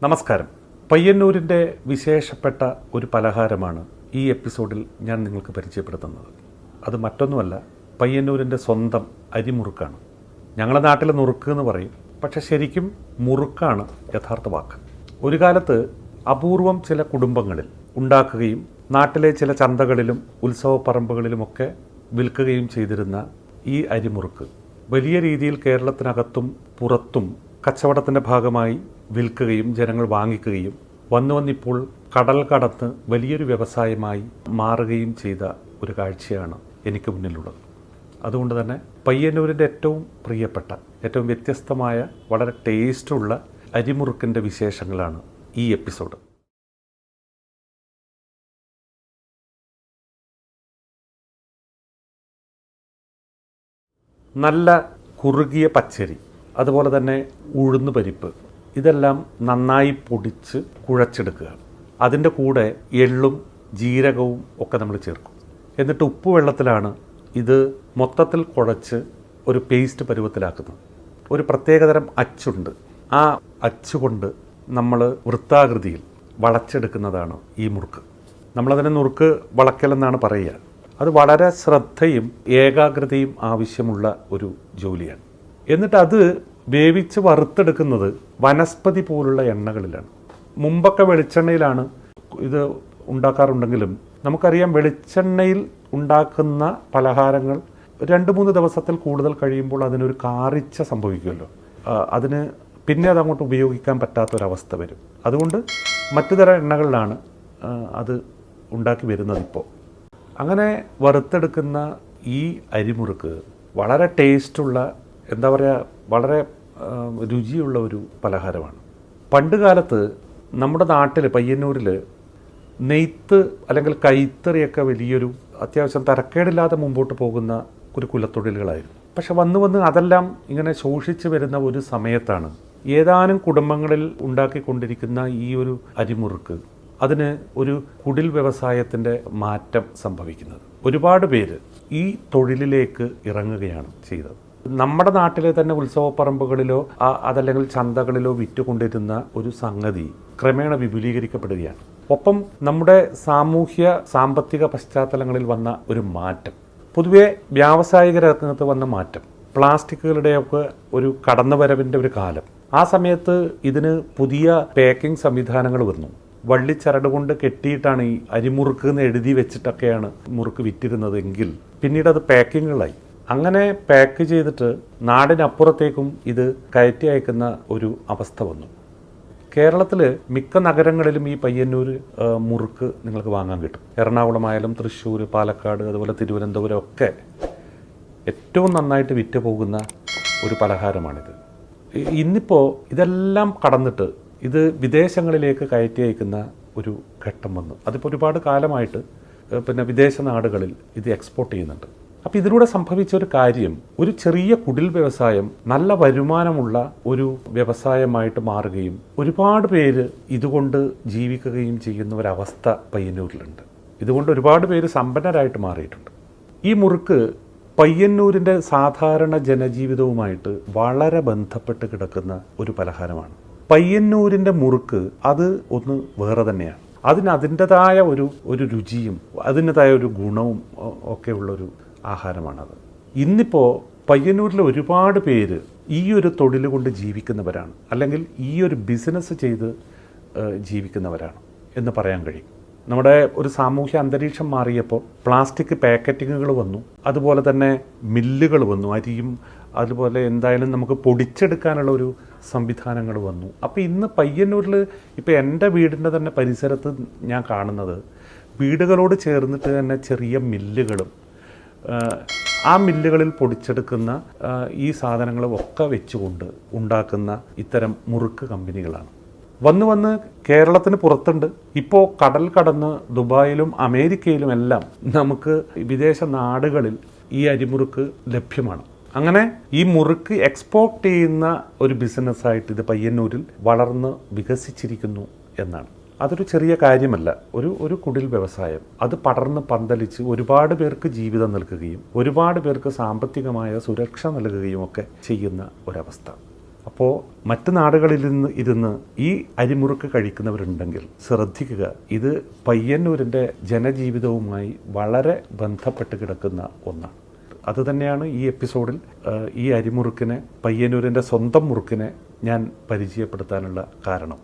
നമസ്കാരം. പയ്യന്നൂരിൻ്റെ വിശേഷപ്പെട്ട ഒരു പലഹാരമാണ് ഈ എപ്പിസോഡിൽ ഞാൻ നിങ്ങൾക്ക് പരിചയപ്പെടുത്തുന്നത്. അത് മറ്റൊന്നുമല്ല, പയ്യന്നൂരിൻ്റെ സ്വന്തം അരിമുറുക്കാണ്. ഞങ്ങളുടെ നാട്ടിൽ നുറുക്ക് എന്ന് പറയും, പക്ഷെ ശരിക്കും മുറുക്കാണ് യഥാർത്ഥ വാക്ക്. ഒരു കാലത്ത് അപൂർവം ചില കുടുംബങ്ങളിൽ ഉണ്ടാക്കുകയും നാട്ടിലെ ചില ചന്തകളിലും ഉത്സവപ്പറമ്പുകളിലുമൊക്കെ വിൽക്കുകയും ചെയ്തിരുന്ന ഈ അരിമുറുക്ക് വലിയ രീതിയിൽ കേരളത്തിനകത്തും പുറത്തും കച്ചവടത്തിൻ്റെ ഭാഗമായി വിൽക്കുകയും ജനങ്ങൾ വാങ്ങിക്കുകയും വന്നിപ്പോൾ കടൽ കടന്ന് വലിയൊരു വ്യവസായമായി മാറുകയും ചെയ്ത ഒരു കാഴ്ചയാണ് എനിക്ക് മുന്നിലുള്ളത്. അതുകൊണ്ട് തന്നെ പയ്യന്നൂരിൻ്റെ ഏറ്റവും പ്രിയപ്പെട്ട, ഏറ്റവും വ്യത്യസ്തമായ, വളരെ ടേസ്റ്റുള്ള അരിമുറുക്കിൻ്റെ വിശേഷങ്ങളാണ് ഈ എപ്പിസോഡ്. നല്ല കുറുകിയ പച്ചരി, അതുപോലെ തന്നെ ഉഴുന്ന് പരിപ്പ്, ഇതെല്ലാം നന്നായി പൊടിച്ച് കുഴച്ചെടുക്കുക. അതിൻ്റെ കൂടെ എള്ളും ജീരകവും ഒക്കെ നമ്മൾ ചേർക്കും. എന്നിട്ട് ഉപ്പ് വെള്ളത്തിലാണ് ഇത് മൊത്തത്തിൽ കുഴച്ച് ഒരു പേസ്റ്റ് പരുവത്തിലാക്കുന്നത്. ഒരു പ്രത്യേകതരം അച്ചുണ്ട്. ആ അച്ചുകൊണ്ട് നമ്മൾ വൃത്താകൃതിയിൽ വളച്ചെടുക്കുന്നതാണ് ഈ മുറുക്ക്. നമ്മളതിനെ നുറുക്ക് വളക്കലെന്നാണ് പറയുക. അത് വളരെ ശ്രദ്ധയും ഏകാഗ്രതയും ആവശ്യമുള്ള ഒരു ജോലിയാണ്. എന്നിട്ട് അത് വേവിച്ച് വറുത്തെടുക്കുന്നത് വനസ്പതി പോലുള്ള എണ്ണകളിലാണ്. മുമ്പൊക്കെ വെളിച്ചെണ്ണയിലാണ് ഇത് ഉണ്ടാക്കാറുണ്ടെങ്കിലും നമുക്കറിയാം, വെളിച്ചെണ്ണയിൽ ഉണ്ടാക്കുന്ന പലഹാരങ്ങൾ 2-3 ദിവസത്തിൽ കൂടുതൽ കഴിയുമ്പോൾ അതിനൊരു കാറിച്ച സംഭവിക്കുമല്ലോ. അതിന് പിന്നെ അതങ്ങോട്ട് ഉപയോഗിക്കാൻ പറ്റാത്തൊരവസ്ഥ വരും. അതുകൊണ്ട് മറ്റു തരം എണ്ണകളിലാണ് അത് ഉണ്ടാക്കി വരുന്നത് ഇപ്പോൾ. അങ്ങനെ വറുത്തെടുക്കുന്ന ഈ അരിമുറുക്ക് വളരെ ടേസ്റ്റുള്ള, എന്താ പറയുക, വളരെ രുചിയുള്ള ഒരു പലഹാരമാണ്. പണ്ട് കാലത്ത് നമ്മുടെ നാട്ടിൽ പയ്യന്നൂരിൽ നെയ്ത്ത് അല്ലെങ്കിൽ കൈത്തറിയൊക്കെ വലിയൊരു അത്യാവശ്യം തരക്കേടില്ലാതെ മുമ്പോട്ട് പോകുന്ന ഒരു കുലത്തൊഴിലുകളായിരുന്നു. പക്ഷെ വന്ന് അതെല്ലാം ഇങ്ങനെ ശോഷിച്ച് വരുന്ന ഒരു സമയത്താണ് ഏതാനും കുടുംബങ്ങളിൽ ഉണ്ടാക്കിക്കൊണ്ടിരിക്കുന്ന ഈ ഒരു അരിമുറുക്ക് അതിന് ഒരു കുടിൽ വ്യവസായത്തിൻ്റെ മാറ്റം സംഭവിക്കുന്നത്. ഒരുപാട് പേര് ഈ തൊഴിലിലേക്ക് ഇറങ്ങുകയാണ് ചെയ്തത്. നമ്മുടെ നാട്ടിലെ തന്നെ ഉത്സവപ്പറമ്പുകളിലോ അതല്ലെങ്കിൽ ചന്തകളിലോ വിറ്റുകൊണ്ടിരുന്ന ഒരു സംഗതി ക്രമേണ വിപുലീകരിക്കപ്പെടുകയാണ്. ഒപ്പം നമ്മുടെ സാമ്പത്തിക പശ്ചാത്തലങ്ങളിൽ വന്ന ഒരു മാറ്റം, പൊതുവെ വ്യാവസായിക രംഗത്ത് വന്ന മാറ്റം, പ്ലാസ്റ്റിക്കുകളുടെയൊക്കെ ഒരു കടന്നുവരവിൻ്റെ ഒരു കാലം. ആ സമയത്ത് ഇതിന് പുതിയ പാക്കിംഗ് സംവിധാനങ്ങൾ വന്നു. വള്ളിച്ചരട് കൊണ്ട് കെട്ടിയിട്ടാണ് ഈ അരിമുറുക്ക് എന്ന് എഴുതി വെച്ചിട്ടൊക്കെയാണ് മുറുക്ക് വിറ്റിരുന്നതെങ്കിൽ പിന്നീട് അത് പാക്കിങ്ങുകളായി. അങ്ങനെ പാക്ക് ചെയ്തിട്ട് നാടിനപ്പുറത്തേക്കും ഇത് കയറ്റി അയക്കുന്ന ഒരു അവസ്ഥ വന്നു. കേരളത്തിൽ മിക്ക നഗരങ്ങളിലും ഈ പയ്യന്നൂർ മുറുക്ക് നിങ്ങൾക്ക് വാങ്ങാൻ കിട്ടും. എറണാകുളമായാലും തൃശ്ശൂർ, പാലക്കാട്, അതുപോലെ തിരുവനന്തപുരം ഒക്കെ ഏറ്റവും നന്നായിട്ട് വിറ്റ് പോകുന്ന ഒരു പലഹാരമാണിത്. ഇന്നിപ്പോൾ ഇതെല്ലാം കടന്നിട്ട് ഇത് വിദേശങ്ങളിലേക്ക് കയറ്റി അയക്കുന്ന ഒരു ഘട്ടം വന്നു. അതിപ്പോൾ ഒരുപാട് കാലമായിട്ട് വിദേശ നാടുകളിൽ ഇത് എക്സ്പോർട്ട് ചെയ്യുന്നുണ്ട്. അപ്പോൾ ഇതിലൂടെ സംഭവിച്ച ഒരു കാര്യം, ഒരു ചെറിയ കുടിൽ വ്യവസായം നല്ല വരുമാനമുള്ള ഒരു വ്യവസായമായിട്ട് മാറുകയും ഒരുപാട് പേര് ഇതുകൊണ്ട് ജീവിക്കുകയും ചെയ്യുന്ന ഒരവസ്ഥ പയ്യന്നൂരിലുണ്ട്. ഇതുകൊണ്ട് ഒരുപാട് പേര് സമ്പന്നരായിട്ട് മാറിയിട്ടുണ്ട്. ഈ മുറുക്ക് പയ്യന്നൂരിൻ്റെ സാധാരണ ജനജീവിതവുമായിട്ട് വളരെ ബന്ധപ്പെട്ട് കിടക്കുന്ന ഒരു പലഹാരമാണ്. പയ്യന്നൂരിൻ്റെ മുറുക്ക് അത് ഒന്ന് വേറെ തന്നെയാണ്. അതിൻ്റെതായ ഒരു രുചിയും അതിൻ്റെതായ ഒരു ഗുണവും ഒക്കെ ഉള്ളൊരു ആഹാരമാണത്. ഇന്നിപ്പോൾ പയ്യന്നൂരിൽ ഒരുപാട് പേര് ഈ ഒരു തൊഴിൽ കൊണ്ട് ജീവിക്കുന്നവരാണ്, അല്ലെങ്കിൽ ഈ ഒരു ബിസിനസ് ചെയ്ത് ജീവിക്കുന്നവരാണ് എന്ന് പറയാൻ കഴിയും. നമ്മുടെ ഒരു സാമൂഹ്യ അന്തരീക്ഷം മാറിയപ്പോൾ പ്ലാസ്റ്റിക് പാക്കറ്റിങ്ങുകൾ വന്നു, അതുപോലെ തന്നെ മില്ലുകൾ വന്നു, അരിയും അതുപോലെ എന്തായാലും നമുക്ക് പൊടിച്ചെടുക്കാനുള്ള ഒരു സംവിധാനങ്ങൾ വന്നു. അപ്പോൾ ഇന്ന് പയ്യന്നൂരിൽ ഇപ്പോൾ എൻ്റെ വീടിൻ്റെ തന്നെ പരിസരത്ത് ഞാൻ കാണുന്നത് വീടുകളോട് ചേർന്നിട്ട് തന്നെ ചെറിയ മില്ലുകളും ആ മില്ലുകളിൽ പൊടിച്ചെടുക്കുന്ന ഈ സാധനങ്ങളും ഒക്കെ വെച്ചുകൊണ്ട് ഉണ്ടാക്കുന്ന ഇത്തരം മുറുക്ക് കമ്പനികളാണ്. വന്ന് കേരളത്തിന് പുറത്തുണ്ട്. ഇപ്പോൾ കടൽ കടന്ന് ദുബായിലും അമേരിക്കയിലും എല്ലാം നമുക്ക് വിദേശ നാടുകളിൽ ഈ അരിമുറുക്ക് ലഭ്യമാണ്. അങ്ങനെ ഈ മുറുക്ക് എക്സ്പോർട്ട് ചെയ്യുന്ന ഒരു ബിസിനസ്സായിട്ട് ഇത് പയ്യന്നൂരിൽ വളർന്ന് വികസിച്ചിരിക്കുന്നു എന്നാണ്. അതൊരു ചെറിയ കാര്യമല്ല. ഒരു കുടിൽ വ്യവസായം അത് പടർന്ന് പന്തലിച്ച് ഒരുപാട് പേർക്ക് ജീവിതം നൽകുകയും ഒരുപാട് പേർക്ക് സാമ്പത്തികമായ സുരക്ഷ നൽകുകയും ഒക്കെ ചെയ്യുന്ന ഒരവസ്ഥ. അപ്പോൾ മറ്റ് നാടുകളിൽ ഇരുന്ന് ഈ അരിമുറുക്ക് കഴിക്കുന്നവരുണ്ടെങ്കിൽ ശ്രദ്ധിക്കുക, ഇത് പയ്യന്നൂരിൻ്റെ ജനജീവിതവുമായി വളരെ ബന്ധപ്പെട്ട് കിടക്കുന്ന ഒന്നാണ്. അതുതന്നെയാണ് ഈ എപ്പിസോഡിൽ ഈ അരിമുറുക്കിനെ, പയ്യന്നൂരിൻ്റെ സ്വന്തം മുറുക്കിനെ ഞാൻ പരിചയപ്പെടുത്താനുള്ള കാരണം.